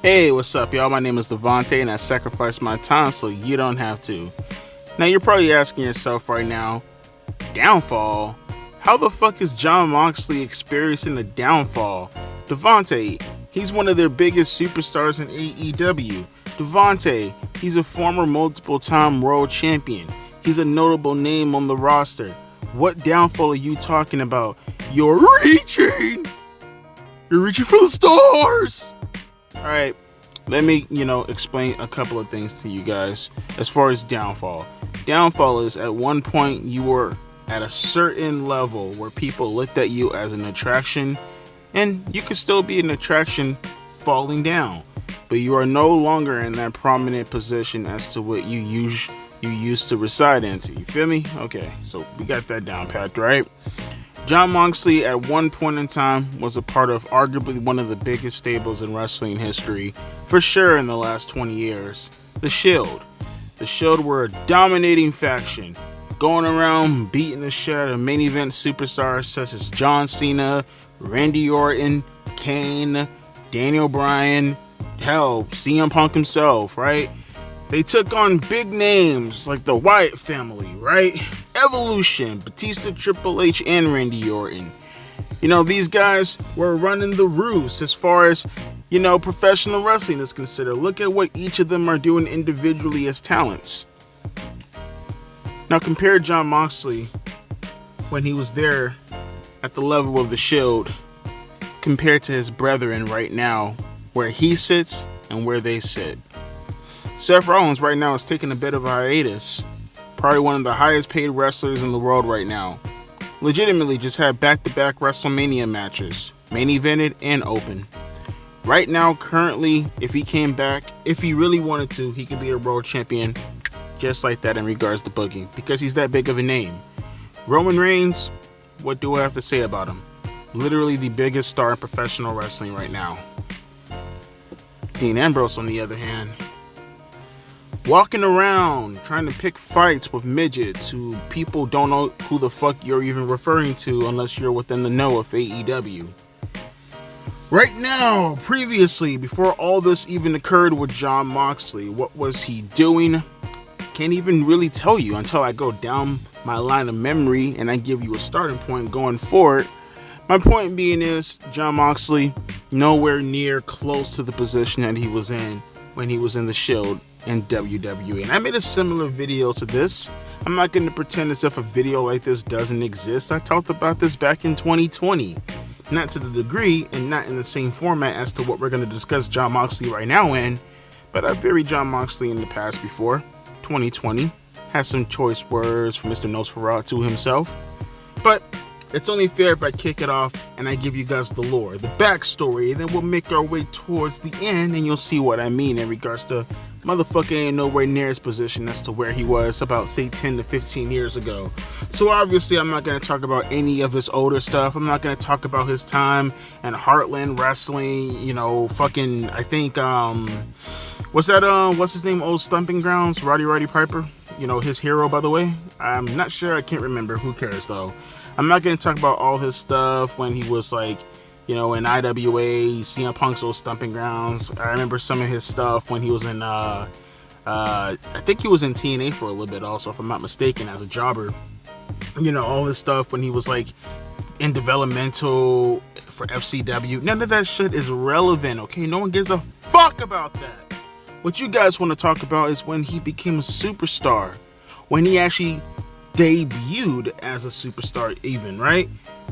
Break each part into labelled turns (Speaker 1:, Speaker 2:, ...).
Speaker 1: Hey, what's up, y'all? My name is Devontae, and I sacrificed my time so you don't have to. Now, you're probably asking yourself right now, downfall? How the fuck is Jon Moxley experiencing a downfall? Devontae, he's one of their biggest superstars in AEW. Devontae, he's a former multiple-time world champion. He's a notable name on the roster. What downfall are you talking about? You're reaching for the stars! Alright, let me, explain a couple of things to you guys as far as downfall. Downfall is at one point you were at a certain level where people looked at you as an attraction, and you could still be an attraction falling down, but you are no longer in that prominent position as to what you used to reside into. You feel me? Okay, so we got that down packed, right? Jon Moxley at one point in time was a part of arguably one of the biggest stables in wrestling history, for sure in the last 20 years, The Shield. The Shield were a dominating faction, going around beating the shit out of main event superstars such as John Cena, Randy Orton, Kane, Daniel Bryan, hell, CM Punk himself, right? They took on big names like the Wyatt family, right? Evolution, Batista, Triple H, and Randy Orton. These guys were running the roost as far as, professional wrestling is considered. Look at what each of them are doing individually as talents. Now compare Jon Moxley when he was there at the level of the Shield compared to his brethren right now, where he sits and where they sit. Seth Rollins right now is taking a bit of a hiatus. Probably one of the highest paid wrestlers in the world right now. Legitimately just had back-to-back WrestleMania matches, main evented and open. Right now, currently, if he came back, if he really wanted to, he could be a world champion just like that in regards to booking, because he's that big of a name. Roman Reigns, what do I have to say about him? Literally the biggest star in professional wrestling right now. Dean Ambrose, on the other hand, walking around trying to pick fights with midgets who people don't know who the fuck you're even referring to unless you're within the know of AEW. Right now, previously, before all this even occurred with Jon Moxley, what was he doing? Can't even really tell you until I go down my line of memory and I give you a starting point going forward. My point being is, Jon Moxley, nowhere near close to the position that he was in when he was in the Shield in WWE. And I made a similar video to this. I'm not going to pretend as if a video like this doesn't exist. I talked about this back in 2020. Not to the degree and not in the same format as to what we're going to discuss Jon Moxley right now in, but I've buried Jon Moxley in the past before. 2020 has some choice words from Mr. Nosferatu himself, but it's only fair if I kick it off and I give you guys the lore, the backstory, and then we'll make our way towards the end and you'll see what I mean in regards to motherfucker ain't nowhere near his position as to where he was about, say, 10 to 15 years ago. So obviously I'm not going to talk about any of his older stuff. I'm not going to talk about his time in Heartland Wrestling, I think, what's his name, old Stomping Grounds, Roddy Piper, his hero, by the way. I'm not sure, I can't remember, who cares though. I'm not going to talk about all his stuff when he was in IWA, CM Punk's old Stomping Grounds. I remember some of his stuff when he was in, I think he was in TNA for a little bit also, if I'm not mistaken, as a jobber. All this stuff when he was in developmental for FCW. None of that shit is relevant, okay? No one gives a fuck about that. What you guys want to talk about is when he became a superstar. When he actually debuted as a superstar even, right?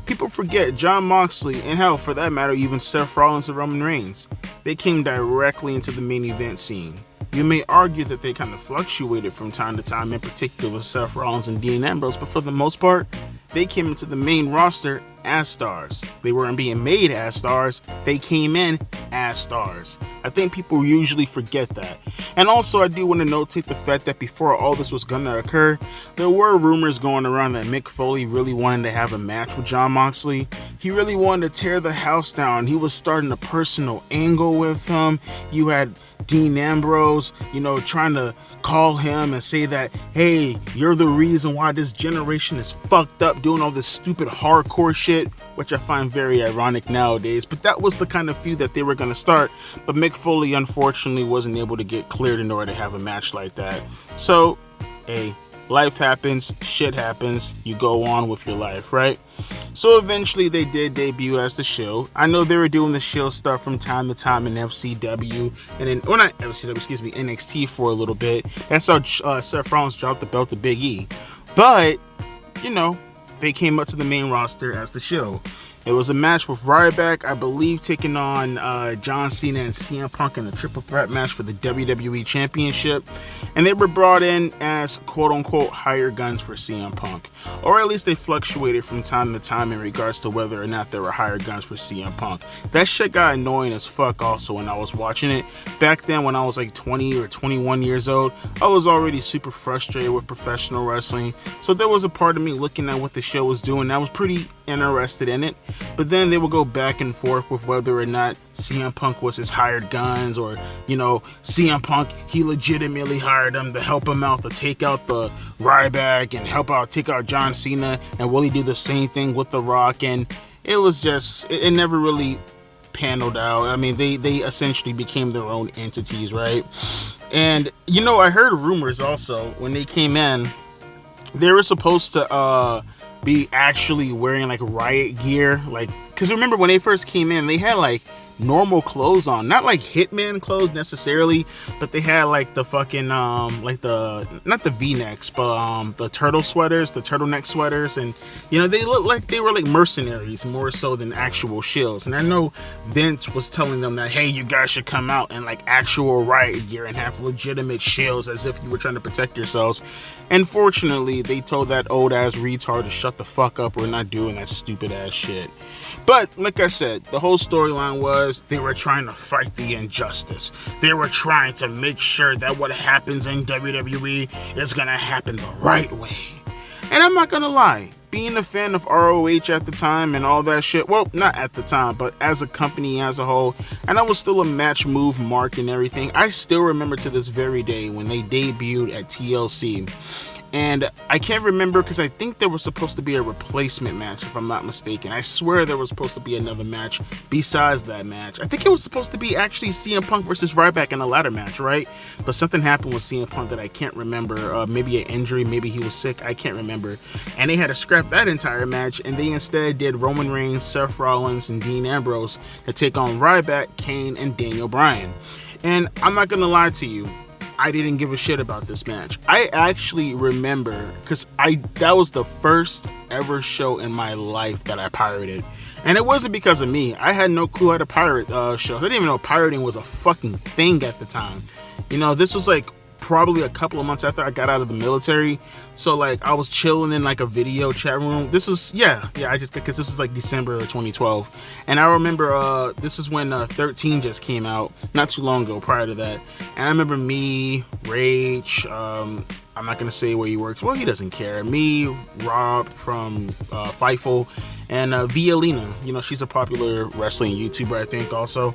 Speaker 1: People forget Jon Moxley, and hell, for that matter, even Seth Rollins and Roman Reigns. They came directly into the main event scene. You may argue that they kind of fluctuated from time to time, in particular Seth Rollins and Dean Ambrose, but for the most part, they came into the main roster as stars. They weren't being made as stars, they came in as stars. I think people usually forget that. And also, I do want to notate the fact that before all this was going to occur, there were rumors going around that Mick Foley really wanted to have a match with Jon Moxley. He really wanted to tear the house down. He was starting a personal angle with him. You had Dean Ambrose, trying to call him and say that, hey, you're the reason why this generation is fucked up, doing all this stupid hardcore shit, which I find very ironic nowadays. But that was the kind of feud that they were going to start. But Mick Mick Foley unfortunately wasn't able to get cleared in order to have a match like that. So, hey, life happens, shit happens, you go on with your life, right? So eventually they did debut as the Shield. I know they were doing the Shield stuff from time to time in FCW, and then, or not FCW, excuse me, NXT for a little bit. That's how Seth Rollins dropped the belt to Big E. But, you know, they came up to the main roster as the Shield. It was a match with Ryback, I believe, taking on John Cena and CM Punk in a triple threat match for the WWE Championship. And they were brought in as quote-unquote hired guns for CM Punk. Or at least they fluctuated from time to time in regards to whether or not they were hired guns for CM Punk. That shit got annoying as fuck also when I was watching it. Back then when I was like 20 or 21 years old, I was already super frustrated with professional wrestling. So there was a part of me looking at what the show was doing. I was pretty interested in it. But then they would go back and forth with whether or not CM Punk was his hired guns, or, you know, CM Punk, he legitimately hired them to help him out, to take out the Ryback and take out John Cena, and will he do the same thing with The Rock? And it was just, it never really paneled out. I mean, they essentially became their own entities, right? And, you know, I heard rumors also when they came in, they were supposed to be actually wearing like riot gear, like, because remember when they first came in, they had like normal clothes on, not like hitman clothes necessarily, but they had like the fucking like the, not the v-necks, but the turtle sweaters, the turtleneck sweaters, and you know, they looked like they were like mercenaries more so than actual Shields. And I know Vince was telling them that, hey, you guys should come out in like actual riot gear and have legitimate shields as if you were trying to protect yourselves. Unfortunately, they told that old ass retard to shut the fuck up, we're not doing that stupid ass shit. But like I said, the whole storyline was they were trying to fight the injustice. They were trying to make sure that what happens in WWE is gonna happen the right way. And I'm not gonna lie, being a fan of ROH at the time and all that shit, well, not at the time, but as a company as a whole, and I was still a match move mark and everything, I still remember to this very day when they debuted at TLC. And I can't remember because I think there was supposed to be a replacement match, if I'm not mistaken. I swear there was supposed to be another match besides that match. I think it was supposed to be actually CM Punk versus Ryback in a ladder match, right? But something happened with CM Punk that I can't remember. Maybe an injury, maybe he was sick, I can't remember. And they had to scrap that entire match, and they instead did Roman Reigns, Seth Rollins, and Dean Ambrose to take on Ryback, Kane, and Daniel Bryan. And I'm not gonna lie to you, I didn't give a shit about this match. I actually remember, because that was the first ever show in my life that I pirated. And it wasn't because of me. I had no clue how to pirate shows. I didn't even know pirating was a fucking thing at the time. You know, this was like probably a couple of months after I got out of the military. So like I was chilling in like a video chat room. This was, because this was like December of 2012. And I remember this is when 13 just came out, not too long ago prior to that. And I remember me, Rach, I'm not gonna say where he works, well, he doesn't care, me, Rob from Fightful, and Violina, you know, she's a popular wrestling YouTuber, I think, also.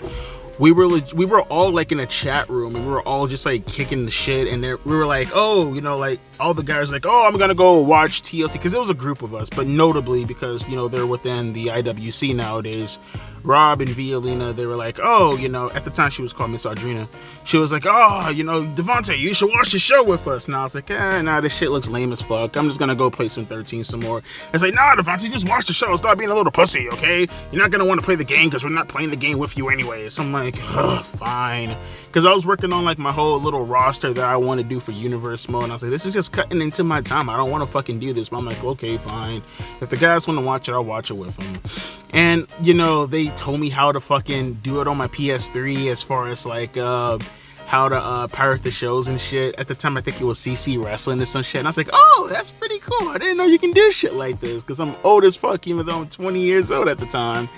Speaker 1: We were all like in a chat room, and we were all just like kicking the shit, and we were like, oh, you know, like all the guys like, oh, I'm gonna go watch TLC, because it was a group of us, but notably because, you know, they're within the IWC nowadays. Rob and Violina, they were like, oh, you know, at the time she was called Miss Audrina. She was like, oh, you know, Devontae, you should watch the show with us. Now I was like, nah, this shit looks lame as fuck. I'm just gonna go play some 13 some more. It's like, nah, Devontae, just watch the show. Stop being a little pussy, okay? You're not gonna want to play the game because we're not playing the game with you anyway. So I'm like, fine. Because I was working on like my whole little roster that I want to do for Universe Mode, and I was like, this is just cutting into my time. I don't want to fucking do this. But I'm like, okay, fine. If the guys want to watch it, I'll watch it with them. And, you know, they told me how to fucking do it on my PS3 as far as like how to pirate the shows and shit. At the time, I think it was CC Wrestling or some shit. And I was like, oh, that's pretty cool. I didn't know you can do shit like this, because I'm old as fuck, even though I'm 20 years old at the time.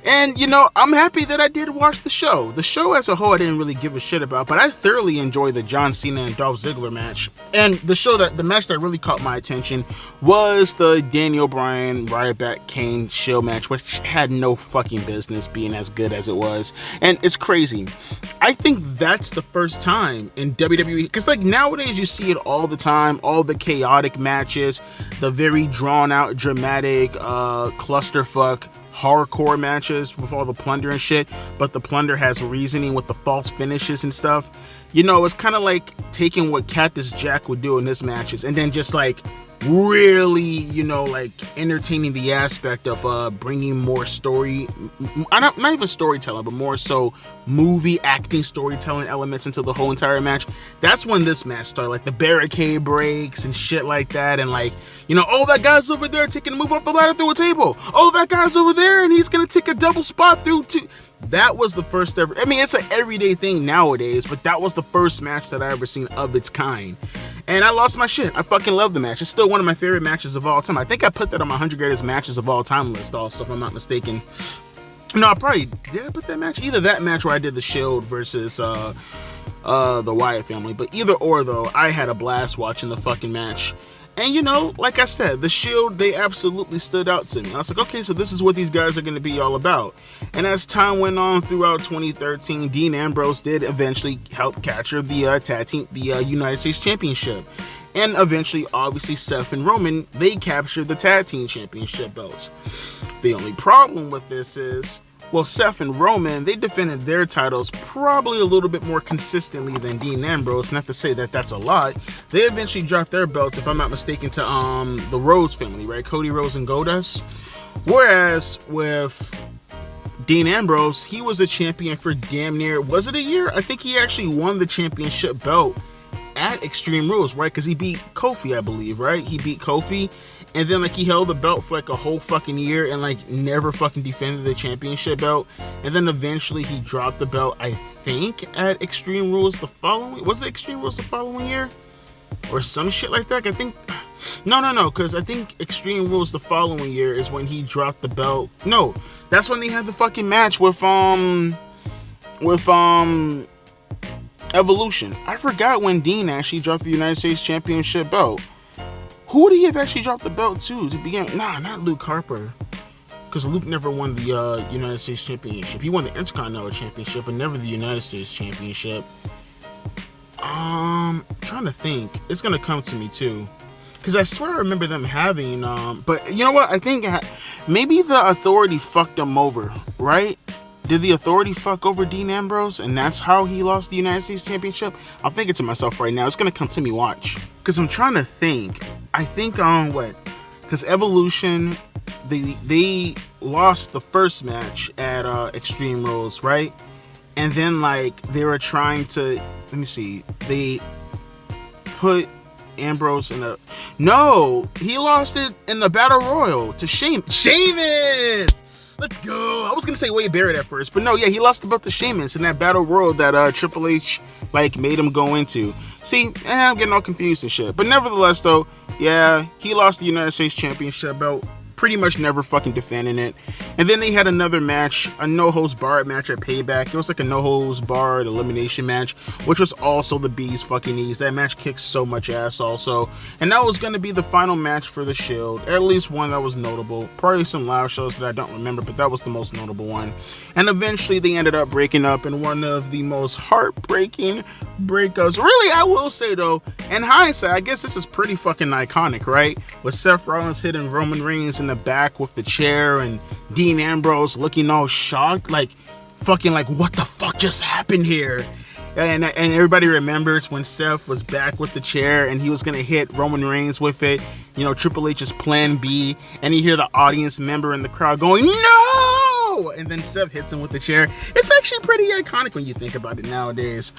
Speaker 1: And, you know, I'm happy that I did watch the show. The show as a whole, I didn't really give a shit about, but I thoroughly enjoyed the John Cena and Dolph Ziggler match. And the match that really caught my attention was the Daniel Bryan, Ryback, Kane Shield match, which had no fucking business being as good as it was. And it's crazy. I think that's the first time in WWE, because like nowadays you see it all the time, all the chaotic matches, the very drawn out, dramatic, clusterfuck, hardcore matches with all the plunder and shit, but the plunder has reasoning with the false finishes and stuff. You know, it's kind of like taking what Cactus Jack would do in his matches and then just like really, you know, like entertaining the aspect of bringing more story, not even storytelling, but more so movie acting storytelling elements into the whole entire match. That's when this match started, like the barricade breaks and shit like that, and like, you know, oh, that guy's over there taking a move off the ladder through a table, oh, that guy's over there and he's gonna take a double spot through two. That was the first ever, I mean, it's an everyday thing nowadays, but that was the first match that I ever seen of its kind. And I lost my shit. I fucking love the match. It's still one of my favorite matches of all time. I think I put that on my 100 greatest matches of all time list also, if I'm not mistaken. No, I probably, did I put that match? Either that match where I did the Shield versus the Wyatt family. But either or though, I had a blast watching the fucking match. And you know, like I said, the Shield, they absolutely stood out to me. I was like, okay, so this is what these guys are going to be all about. And as time went on throughout 2013, Dean Ambrose did eventually help capture the United States Championship. And eventually, obviously, Seth and Roman, they captured the Tag Team Championship belts. The only problem with this is, well, Seth and Roman, they defended their titles probably a little bit more consistently than Dean Ambrose. Not to say that that's a lot. They eventually dropped their belts, if I'm not mistaken, to the Rhodes family, right? Cody Rhodes and Goldust. Whereas with Dean Ambrose, he was a champion for damn near, was it a year? I think he actually won the championship belt at Extreme Rules, right? Because he beat Kofi, I believe, right? He beat Kofi, and then like he held the belt for like a whole fucking year and like never fucking defended the championship belt. And then eventually he dropped the belt, I think, at Extreme Rules the following, was it Extreme Rules the following year? Or some shit like that? I think, no, because I think Extreme Rules the following year is when he dropped the belt. No, that's when they had the fucking match with Evolution. I forgot when Dean actually dropped the United States Championship belt. Who would he have actually dropped the belt to begin? Nah, not Luke Harper. Because Luke never won the United States Championship. He won the Intercontinental Championship, but never the United States Championship. Trying to think. It's going to come to me too. Because I swear I remember them having, but you know what? I think maybe the Authority fucked them over, right? Did the Authority fuck over Dean Ambrose, and that's how he lost the United States Championship? I'm thinking to myself right now, it's gonna come to me, watch. Because I'm trying to think. I think because Evolution, they lost the first match at Extreme Rules, right? And then like they were trying to, let me see, they put Ambrose in a, no, he lost it in the Battle Royal to Sheamus. Let's go. I was gonna say Wade Barrett at first, but no, yeah, he lost the belt to Sheamus in that Battle Royal that Triple H like made him go into. See, I'm getting all confused and shit. But nevertheless, though, yeah, he lost the United States Championship belt. Pretty much never fucking defending it. And then they had another match, a no-holds-barred match at Payback. It was like a no-holds-barred elimination match, which was also the bee's fucking knees. That match kicked so much ass also. And that was going to be the final match for the Shield. At least one that was notable. Probably some live shows that I don't remember, but that was the most notable one. And eventually they ended up breaking up in one of the most heartbreaking breakups. Really, I will say though, in hindsight, I guess this is pretty fucking iconic, right? With Seth Rollins hitting Roman Reigns in the back with the chair and Dean Ambrose looking all shocked, like fucking like, what the fuck just happened here? And everybody remembers when Seth was back with the chair and he was gonna hit Roman Reigns with it, you know, Triple H's plan B, and you hear the audience member in the crowd going, no! And then Seth hits him with the chair. It's actually pretty iconic when you think about it nowadays.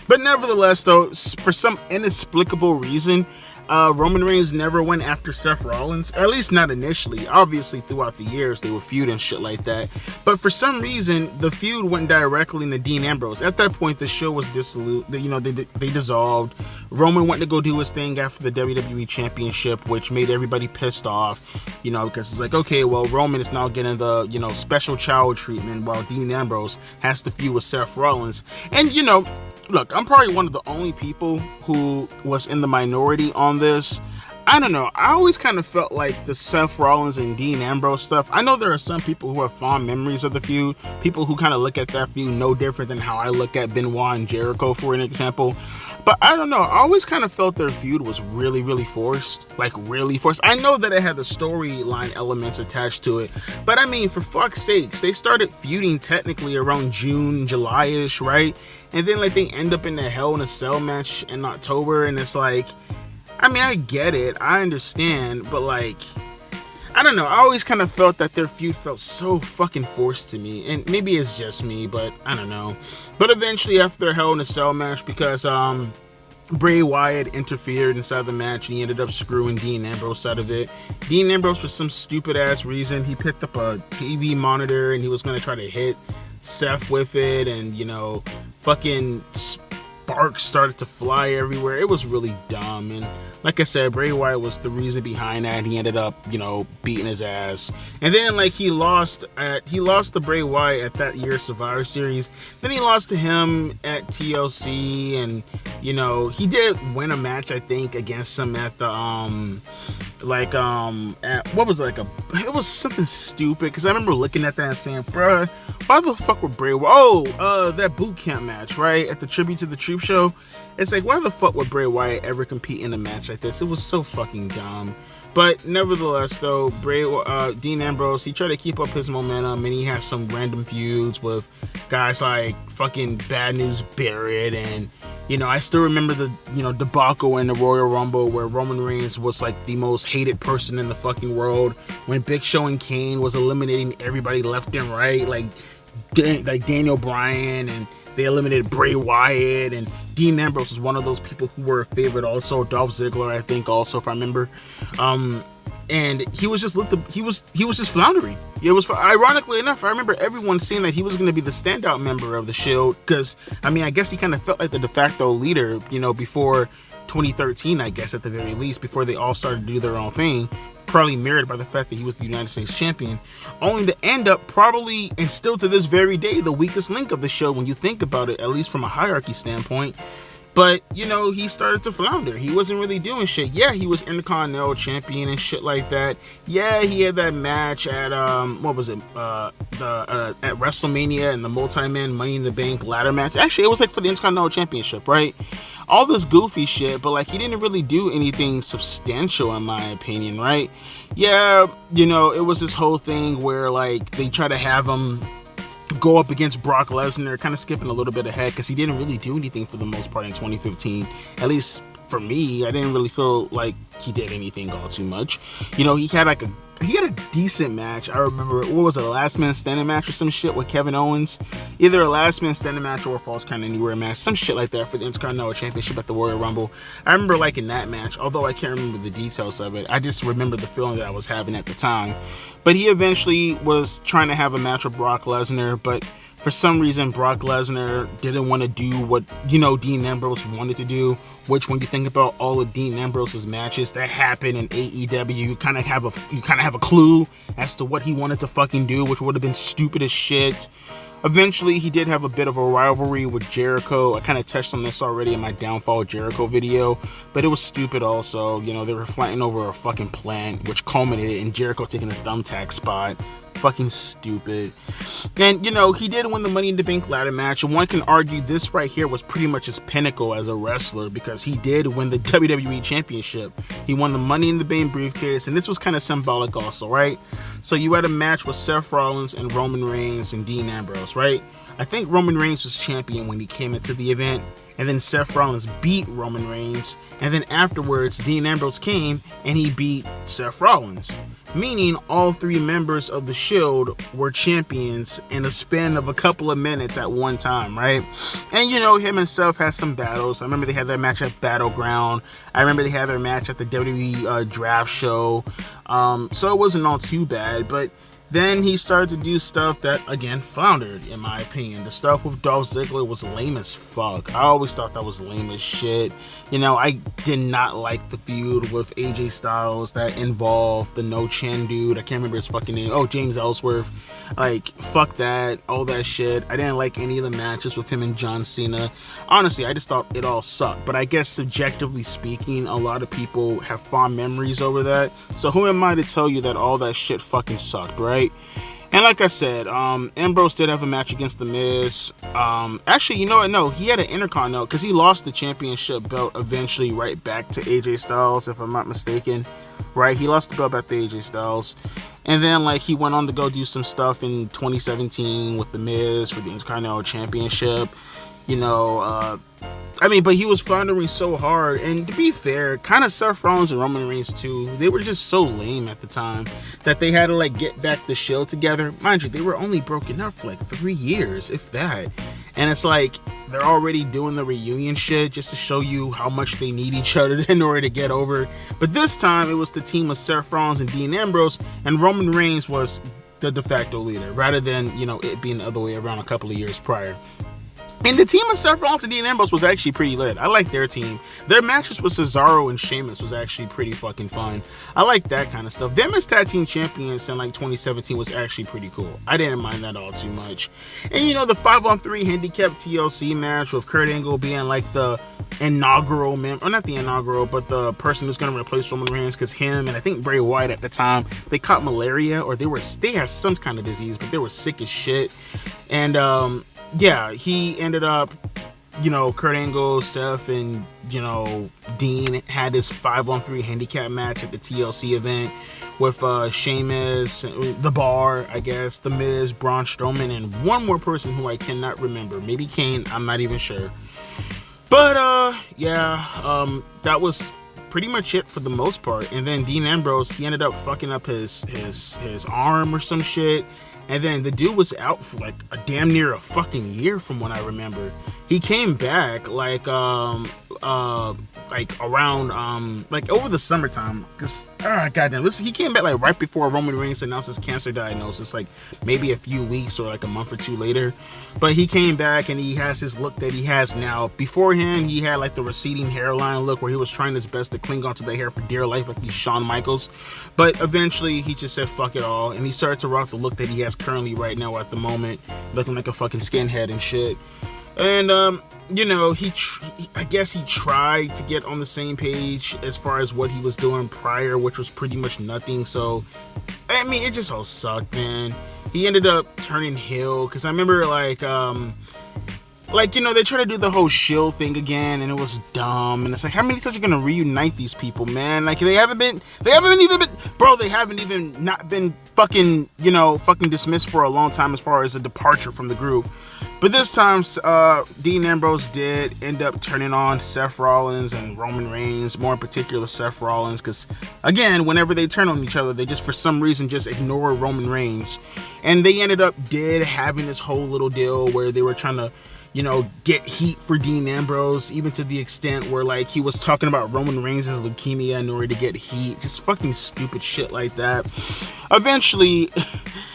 Speaker 1: But nevertheless, though, for some inexplicable reason, Roman Reigns never went after Seth Rollins, at least not initially. Obviously, throughout the years, they would feud and shit like that. But for some reason, the feud went directly into Dean Ambrose. At that point, the show was dissolute. You know, they dissolved. Roman went to go do his thing after the WWE Championship, which made everybody pissed off, you know, because it's like, okay, well, Roman is now getting the, you know, special child treatment while Dean Ambrose has to feud with Seth Rollins. And, you know, look, I'm probably one of the only people who was in the minority on this. I don't know. I always kind of felt like the Seth Rollins and Dean Ambrose stuff. I know there are some people who have fond memories of the feud. People who kind of look at that feud no different than how I look at Benoit and Jericho, for an example. But I don't know. I always kind of felt their feud was really, really forced. Like, really forced. I know that it had the storyline elements attached to it. But I mean, for fuck's sakes, they started feuding technically around June, July-ish, right? And then, like, they end up in the Hell in a Cell match in October. And it's like, I mean, I get it. I understand. But, like, I don't know. I always kind of felt that their feud felt so fucking forced to me. And maybe it's just me, but I don't know. But eventually, after their Hell in a Cell match, because Bray Wyatt interfered inside the match and he ended up screwing Dean Ambrose out of it. Dean Ambrose, for some stupid ass reason, he picked up a TV monitor and he was going to try to hit Seth with it, and, you know, fucking sparks started to fly everywhere. It was really dumb. And like I said, Bray Wyatt was the reason behind that. He ended up, you know, beating his ass. And then, like, he lost to Bray Wyatt at that year's Survivor Series. Then he lost to him at TLC, and, you know, he did win a match, I think, against him at the what was it, it was something stupid, because I remember looking at that and saying, bruh, why the fuck would Bray Wyatt, that boot camp match, right, at the Tribute to the Troop show. It's like, why the fuck would Bray Wyatt ever compete in a match like this? It was so fucking dumb. But nevertheless, though, Dean Ambrose, he tried to keep up his momentum, and he has some random feuds with guys like fucking Bad News Barrett, and, you know, I still remember the, you know, debacle in the Royal Rumble where Roman Reigns was like the most hated person in the fucking world, when Big Show and Kane was eliminating everybody left and right, like Daniel Bryan, and they eliminated Bray Wyatt, and Dean Ambrose was one of those people who were a favorite also. Dolph Ziggler, I think, also, if I remember. And he was just he was just floundering. It was, ironically enough, I remember everyone saying that he was going to be the standout member of the Shield, because, I mean, I guess he kind of felt like the de facto leader, you know, before 2013, I guess, at the very least, before they all started to do their own thing. Probably mirrored by the fact that he was the United States champion, only to end up probably, and still to this very day, the weakest link of the show when you think about it, at least from a hierarchy standpoint. But, you know, he started to flounder. He wasn't really doing shit. Yeah, he was Intercontinental champion and shit like that. Yeah, he had that match at at WrestleMania, and the multi-man Money in the Bank ladder match. Actually, it was like for the Intercontinental Championship, right? All this goofy shit, but, like, he didn't really do anything substantial, in my opinion, right? Yeah, you know, it was this whole thing where, like, they try to have him go up against Brock Lesnar, kind of skipping a little bit ahead, because he didn't really do anything for the most part in 2015. At least for me, I didn't really feel like he did anything all too much. You know, he had a decent match. I remember, what was it, a last man standing match or some shit with Kevin Owens? Either a last man standing match or a false count anywhere match, some shit like that for the Intercontinental Championship at the Royal Rumble. I remember liking that match, although I can't remember the details of it. I just remember the feeling that I was having at the time. But he eventually was trying to have a match with Brock Lesnar, but for some reason, Brock Lesnar didn't want to do what, you know, Dean Ambrose wanted to do, which, when you think about all of Dean Ambrose's matches that happen in AEW, you kind of have a clue as to what he wanted to fucking do, which would have been stupid as shit. Eventually, he did have a bit of a rivalry with Jericho. I kind of touched on this already in my Downfall Jericho video, but it was stupid also. You know, they were fighting over a fucking plant, which culminated in Jericho taking a thumbtack spot. Fucking stupid. And, you know, he did win the Money in the Bank ladder match, and one can argue this right here was pretty much his pinnacle as a wrestler, because he did win the WWE Championship. He won the Money in the Bank briefcase, and this was kind of symbolic also, right? So you had a match with Seth Rollins and Roman Reigns and Dean Ambrose, right? I think Roman Reigns was champion when he came into the event, and then Seth Rollins beat Roman Reigns, and then afterwards Dean Ambrose came and he beat Seth Rollins, meaning all three members of the Shield were champions in a span of a couple of minutes at one time, right? And, you know, him and Seth had some battles. I remember they had that match at Battleground. I remember they had their match at the WWE draft show. So it wasn't all too bad, but Then he started to do stuff that, again, floundered, in my opinion. The stuff with Dolph Ziggler was lame as fuck. I always thought that was lame as shit. You know, I did not like the feud with AJ Styles that involved the No Chin dude. I can't remember his fucking name. Oh, James Ellsworth. Like, fuck that. All that shit. I didn't like any of the matches with him and John Cena. Honestly, I just thought it all sucked. But I guess subjectively speaking, a lot of people have fond memories over that. So who am I to tell you that all that shit fucking sucked, right? And like I said, Ambrose did have a match against The Miz. Actually, you know what? No, he had an Intercontinental because he lost the championship belt eventually right back to AJ Styles, if I'm not mistaken. Right? He lost the belt back to AJ Styles. And then, like, he went on to go do some stuff in 2017 with The Miz for the Intercontinental Championship. You know, but he was floundering so hard. And to be fair, kind of Seth Rollins and Roman Reigns too, they were just so lame at the time that they had to, like, get back the Shield together. Mind you, they were only broken up for, like, 3 years, if that. And it's like, they're already doing the reunion shit just to show you how much they need each other in order to get over. But this time, it was the team of Seth Rollins and Dean Ambrose, and Roman Reigns was the de facto leader, rather than, you know, it being the other way around a couple of years prior. And the team of Seth Rollins and Dean Ambrose was actually pretty lit. I like their team. Their matches with Cesaro and Sheamus was actually pretty fucking fun. I like that kind of stuff. Them as tag team champions in, like, 2017 was actually pretty cool. I didn't mind that all too much. And, you know, the 5-on-3 handicap TLC match with Kurt Angle being, like, the inaugural member, or not the inaugural, but the person who's going to replace Roman Reigns, because him and I think Bray Wyatt at the time, they caught malaria, or they had some kind of disease, but they were sick as shit. And, yeah, he ended up, you know, Kurt Angle, Seth, and, you know, Dean had this 5-on-3 handicap match at the TLC event with Sheamus, The Bar, I guess, The Miz, Braun Strowman, and one more person who I cannot remember. Maybe Kane, I'm not even sure. But, that was pretty much it for the most part. And then Dean Ambrose, he ended up fucking up his arm or some shit. And then the dude was out for like a damn near a fucking year from what I remember. He came back like around like over the summertime, because goddamn, listen, he came back like right before Roman Reigns announced his cancer diagnosis, like maybe a few weeks or like a month or two later. But he came back and he has his look that he has now. Beforehand, he had like the receding hairline look where he was trying his best to cling onto the hair for dear life, like he's Shawn Michaels. But eventually he just said fuck it all, and he started to rock the look that he has currently right now at the moment, looking like a fucking skinhead and shit. And you know, I guess he tried to get on the same page as far as what he was doing prior, which was pretty much nothing. So I mean, it just all sucked, man. He ended up turning heel, because I remember like, you know, they try to do the whole Shield thing again, and it was dumb. And it's like, how many times are you gonna reunite these people, man? Like, they haven't even not been fucking, you know, fucking dismissed for a long time as far as a departure from the group. But this time, Dean Ambrose did end up turning on Seth Rollins and Roman Reigns, more in particular Seth Rollins, because again, whenever they turn on each other, they just for some reason just ignore Roman Reigns. And they ended up having this whole little deal where they were trying to, you know, get heat for Dean Ambrose, even to the extent where, like, he was talking about Roman Reigns' leukemia in order to get heat. Just fucking stupid shit like that. Eventually,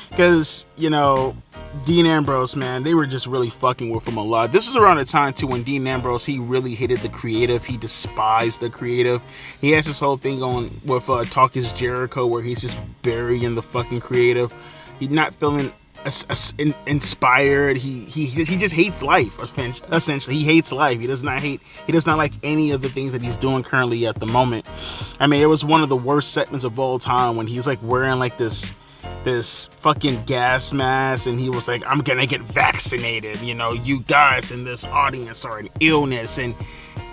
Speaker 1: because, you know, Dean Ambrose, man, they were just really fucking with him a lot. This is around the time, too, when Dean Ambrose, he really hated the creative. He despised the creative. He has this whole thing going with Talk Is Jericho, where he's just burying the fucking creative. He's not feeling inspired. He just hates life. Essentially, he hates life. He does not like any of the things that he's doing currently at the moment. I mean, it was one of the worst segments of all time when he's like wearing like this fucking gas mask, and he was like, I'm gonna get vaccinated, you know, you guys in this audience are an illness. And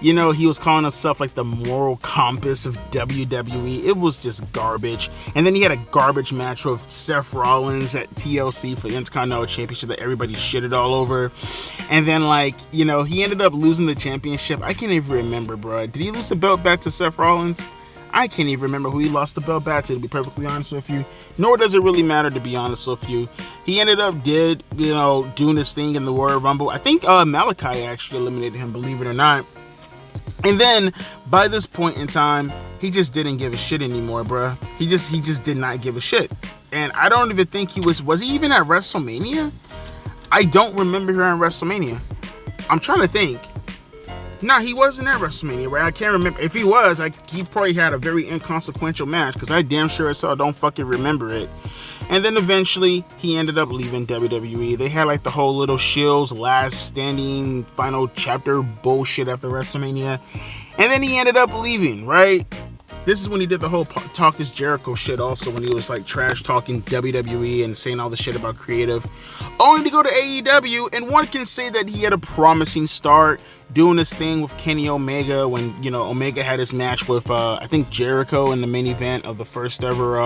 Speaker 1: you know, he was calling himself like the moral compass of WWE. It was just garbage. And then he had a garbage match with Seth Rollins at TLC for the Intercontinental Championship that everybody shitted all over. And then, like, you know, he ended up losing the championship. I can't even remember, bro. Did he lose the belt back to Seth Rollins? I can't even remember who he lost the belt back to be perfectly honest with you. Nor does it really matter, to be honest with you. He ended up doing this thing in the Royal Rumble. I think Malachi actually eliminated him, believe it or not. And then, by this point in time, he just didn't give a shit anymore, bruh. He just did not give a shit. And I don't even think he was he even at WrestleMania? I don't remember her at WrestleMania. I'm trying to think. Nah, he wasn't at WrestleMania, right? I can't remember. If he was, he probably had a very inconsequential match, because I damn sure as hell don't fucking remember it. And then eventually, he ended up leaving WWE. They had like the whole little Shield's last standing final chapter bullshit after WrestleMania. And then he ended up leaving, right? This is when he did the whole Talk is Jericho shit also, when he was like trash talking WWE and saying all the shit about creative, only to go to AEW. And one can say that he had a promising start doing this thing with Kenny Omega when, you know, Omega had his match with I think Jericho in the main event of the first ever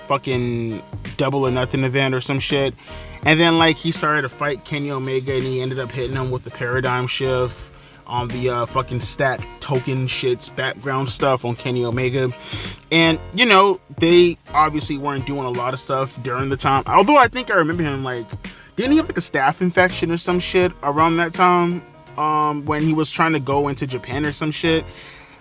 Speaker 1: fucking Double or Nothing event or some shit. And then like he started to fight Kenny Omega and he ended up hitting him with the paradigm shift on the fucking stack token shits background stuff on Kenny Omega. And you know, they obviously weren't doing a lot of stuff during the time, although I think I remember him like, didn't he have like a staph infection or some shit around that time when he was trying to go into Japan or some shit?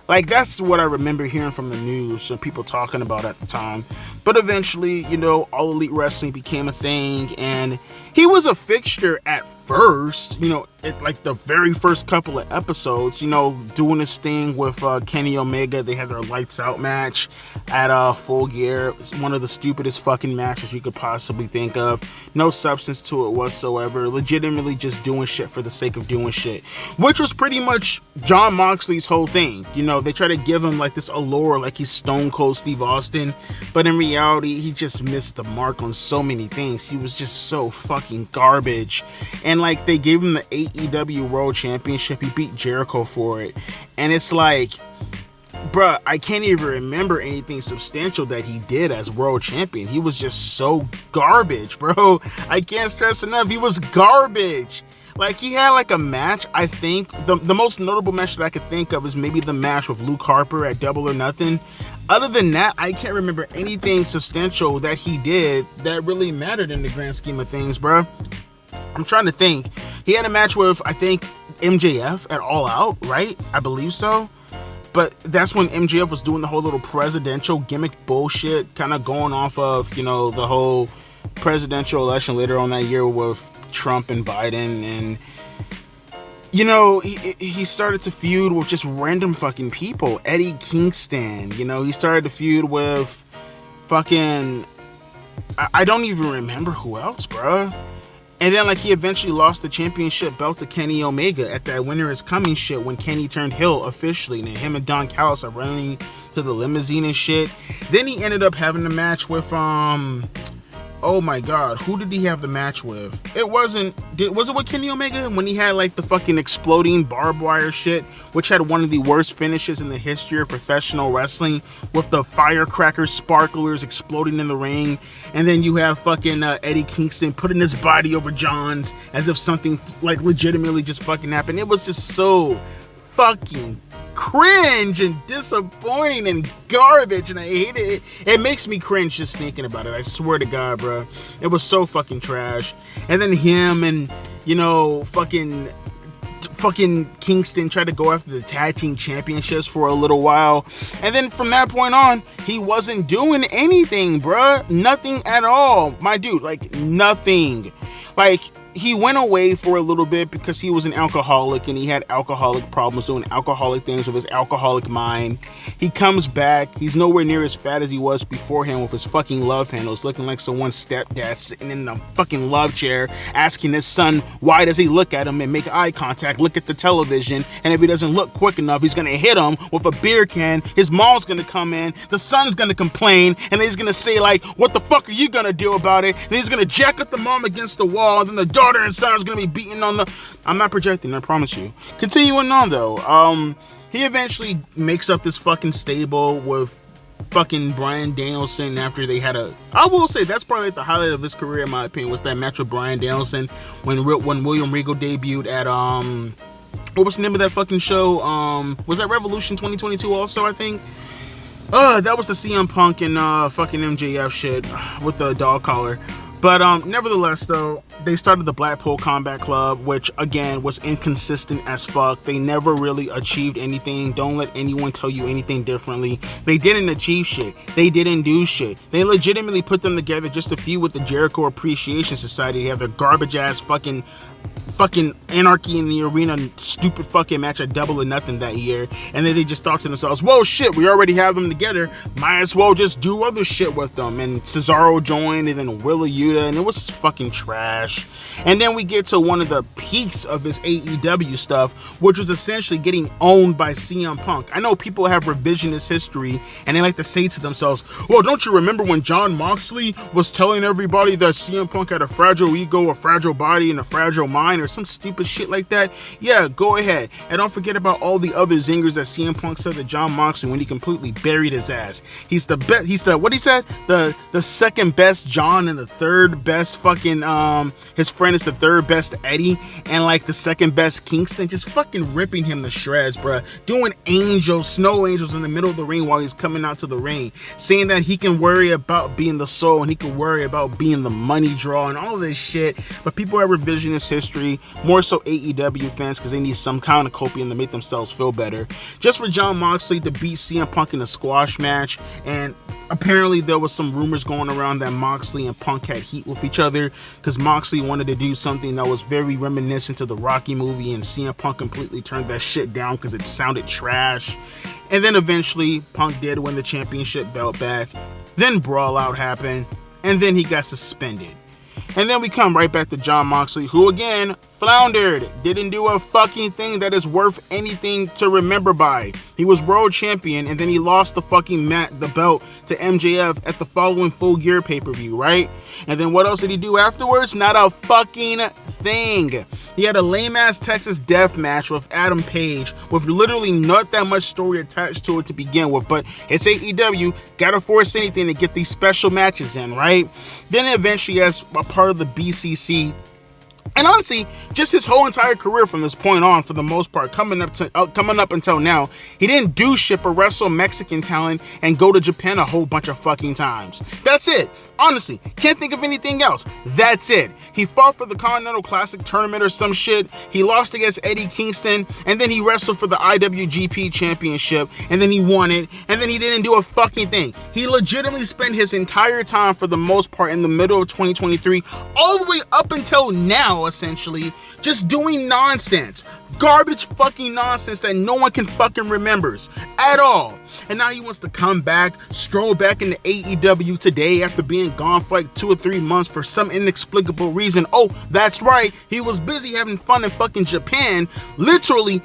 Speaker 1: Like, that's what I remember hearing from the news and people talking about at the time. But eventually, you know, All Elite Wrestling became a thing, and he was a fixture at first, you know, at like the very first couple of episodes, you know, doing this thing with Kenny Omega. They had their lights out match at Full Gear. It's one of the stupidest fucking matches you could possibly think of. No substance to it whatsoever. Legitimately just doing shit for the sake of doing shit, which was pretty much Jon Moxley's whole thing. You know, they try to give him like this allure, like he's Stone Cold Steve Austin, but in reality, he just missed the mark on so many things. He was just so fucking garbage. And like, they gave him the AEW World Championship. He beat Jericho for it. And it's like, bruh, I can't even remember anything substantial that he did as world champion. He was just so garbage, bro. I can't stress enough. He was garbage. Like, he had like a match, I think, the most notable match that I could think of is maybe the match with Luke Harper at Double or Nothing. Other than that, I can't remember anything substantial that he did that really mattered in the grand scheme of things, bro. I'm trying to think. He had a match with, I think, MJF at All Out, right? I believe so. But that's when MJF was doing the whole little presidential gimmick bullshit, kind of going off of, you know, the whole presidential election later on that year with Trump and Biden. And, you know, he started to feud with just random fucking people. Eddie Kingston, you know, he started to feud with fucking, I don't even remember who else, bruh. And then, like, he eventually lost the championship belt to Kenny Omega at that Winter is Coming shit when Kenny turned heel officially. And him and Don Callis are running to the limousine and shit. Then he ended up having a match with, oh my god, who did he have the match with? Was it with Kenny Omega when he had like the fucking exploding barbed wire shit, which had one of the worst finishes in the history of professional wrestling, with the firecracker sparklers exploding in the ring? And then you have fucking Eddie Kingston putting his body over John's as if something like legitimately just fucking happened. It was just so fucking cringe and disappointing and garbage, and I hate it. It makes me cringe just thinking about it. I swear to God, bro. It was so fucking trash. And then him and, you know, fucking Kingston tried to go after the tag team championships for a little while, and then from that point on, he wasn't doing anything, bruh. Nothing at all, my dude. Like, nothing. Like, he went away for a little bit because he was an alcoholic and he had alcoholic problems, doing alcoholic things with his alcoholic mind. He comes back. He's nowhere near as fat as he was beforehand, with his fucking love handles, looking like someone's stepdad sitting in the fucking love chair, asking his son, why does he look at him and make eye contact, look at the television, and if he doesn't look quick enough, he's gonna hit him with a beer can. His mom's gonna come in, the son's gonna complain, and he's gonna say like, what the fuck are you gonna do about it? And he's gonna jack up the mom against the wall, and then the daughter and son is gonna be beating on the... I'm not projecting, I promise you. Continuing on though, he eventually makes up this fucking stable with fucking Bryan Danielson after they had a... I will say that's probably like the highlight of his career in my opinion, was that match with Bryan Danielson when William Regal debuted at what was the name of that fucking show? Was that Revolution 2022 also, I think? That was the CM Punk and fucking MJF shit with the dog collar. But nevertheless, though, they started the Blackpool Combat Club, which, again, was inconsistent as fuck. They never really achieved anything. Don't let anyone tell you anything differently. They didn't achieve shit. They didn't do shit. They legitimately put them together just a few with the Jericho Appreciation Society. They have their garbage-ass fucking Anarchy in the Arena stupid fucking match at Double or Nothing that year, and then they just thought to themselves, well shit, we already have them together, might as well just do other shit with them. And Cesaro joined, and then Willa Yuta, and it was just fucking trash. And then we get to one of the peaks of his AEW stuff, which was essentially getting owned by CM Punk. I know people have revisionist history, and they like to say to themselves, well, don't you remember when Jon Moxley was telling everybody that CM Punk had a fragile ego, a fragile body, and a fragile mind, or some stupid shit like that? Yeah, go ahead. And don't forget about all the other zingers that CM Punk said to Jon Moxley when he completely buried his ass. He's the best, what he said? The second best John, and the third best fucking, his friend is the third best Eddie, and like the second best Kingston. Just fucking ripping him to shreds, bruh. Doing snow angels in the middle of the ring while he's coming out to the ring. Saying that he can worry about being the soul, and he can worry about being the money draw, and all of this shit. But people have revisionist history, more so AEW fans, because they need some kind of copium to make themselves feel better. Just for Jon Moxley to beat CM Punk in a squash match, and apparently there was some rumors going around that Moxley and Punk had heat with each other, because Moxley wanted to do something that was very reminiscent to the Rocky movie, and CM Punk completely turned that shit down because it sounded trash. And then eventually Punk did win the championship belt back. Then Brawl Out happened, and then he got suspended. And then we come right back to Jon Moxley, who again floundered, didn't do a fucking thing that is worth anything to remember by. He was world champion, and then he lost the belt to MJF at the following Full Gear pay-per-view, right? And then what else did he do afterwards? Not a fucking thing. He had a lame-ass Texas death match with Adam Page with literally not that much story attached to it to begin with, but it's AEW, gotta force anything to get these special matches in, right? Then eventually, as a part of the BCC, and honestly, just his whole entire career from this point on, for the most part, coming up until now, he didn't do shit but wrestle Mexican talent and go to Japan a whole bunch of fucking times. That's it. Honestly, can't think of anything else. That's it. He fought for the Continental Classic tournament or some shit. He lost against Eddie Kingston, and then he wrestled for the IWGP Championship, and then he won it, and then he didn't do a fucking thing. He legitimately spent his entire time, for the most part, in the middle of 2023, all the way up until now, essentially, just doing nonsense. Garbage fucking nonsense that no one can fucking remembers at all. And now he wants to come back, stroll back into AEW today after being gone for like 2 or 3 months for some inexplicable reason. Oh, that's right, he was busy having fun in fucking Japan. Literally,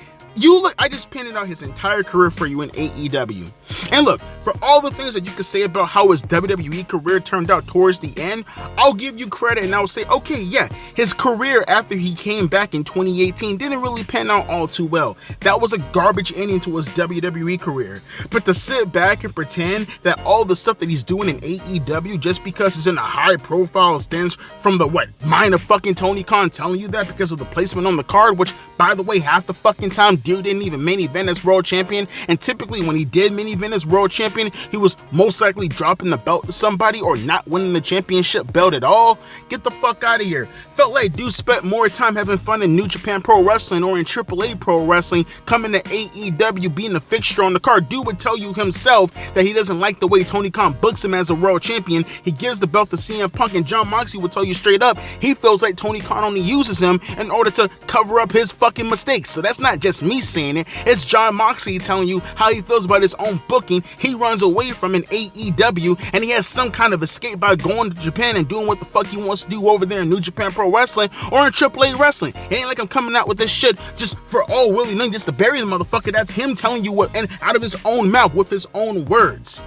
Speaker 1: I just painted out his entire career for you in AEW. And look, for all the things that you could say about how his WWE career turned out towards the end, I'll give you credit and I'll say, okay, yeah, his career after he came back in 2018 didn't really pan out all too well. That was a garbage ending to his WWE career. But to sit back and pretend that all the stuff that he's doing in AEW just because he's in a high profile stems from the mind of fucking Tony Khan telling you that because of the placement on the card, which, by the way, half the fucking time dude didn't even main event as world champion, and typically when he did main event as world champion, he was most likely dropping the belt to somebody or not winning the championship belt at all. Get the fuck out of here. Felt like dude spent more time having fun in New Japan Pro Wrestling or in AAA Pro Wrestling, coming to AEW being a fixture on the card. Dude would tell you himself that he doesn't like the way Tony Khan books him as a world champion. He gives the belt to CM Punk, and Jon Moxley would tell you straight up he feels like Tony Khan only uses him in order to cover up his fucking mistakes. So that's not just me saying it, it's Jon Moxley telling you how he feels about his own booking. He runs away from an AEW, and he has some kind of escape by going to Japan and doing what the fuck he wants to do over there in New Japan Pro Wrestling or in AAA Wrestling. It ain't like I'm coming out with this shit just for all willy-nilly just to bury the motherfucker. That's him telling you what, and out of his own mouth with his own words.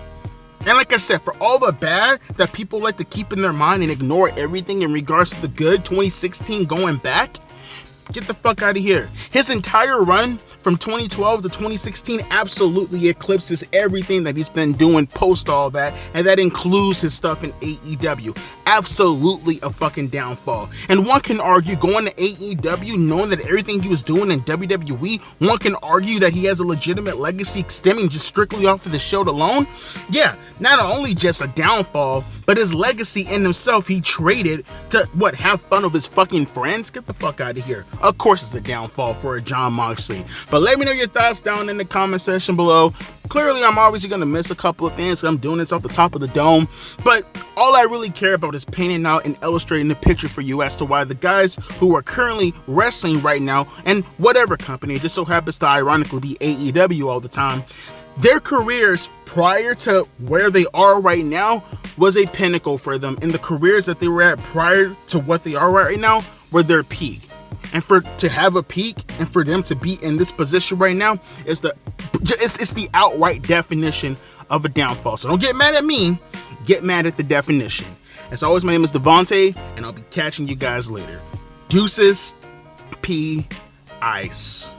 Speaker 1: And like I said, for all the bad that people like to keep in their mind and ignore everything in regards to the good 2016 going back, get the fuck out of here. His entire run from 2012 to 2016 absolutely eclipses everything that he's been doing post all that, and that includes his stuff in AEW. Absolutely a fucking downfall. And one can argue going to AEW, knowing that everything he was doing in WWE, one can argue that he has a legitimate legacy stemming just strictly off of the show alone. Yeah, not only just a downfall, But his legacy in himself, he traded to, what, have fun with his fucking friends? Get the fuck out of here. Of course it's a downfall for a Jon Moxley. But let me know your thoughts down in the comment section below. Clearly, I'm obviously going to miss a couple of things. I'm doing this off the top of the dome. But all I really care about is painting out and illustrating the picture for you as to why the guys who are currently wrestling right now, and whatever company, it just so happens to ironically be AEW all the time, their careers prior to where they are right now was a pinnacle for them, and the careers that they were at prior to what they are right now were their peak. And to have a peak and for them to be in this position right now is it's the outright definition of a downfall. So don't get mad at me, get mad at the definition. As always, my name is Devontae, and I'll be catching you guys later. Deuces, P, Ice.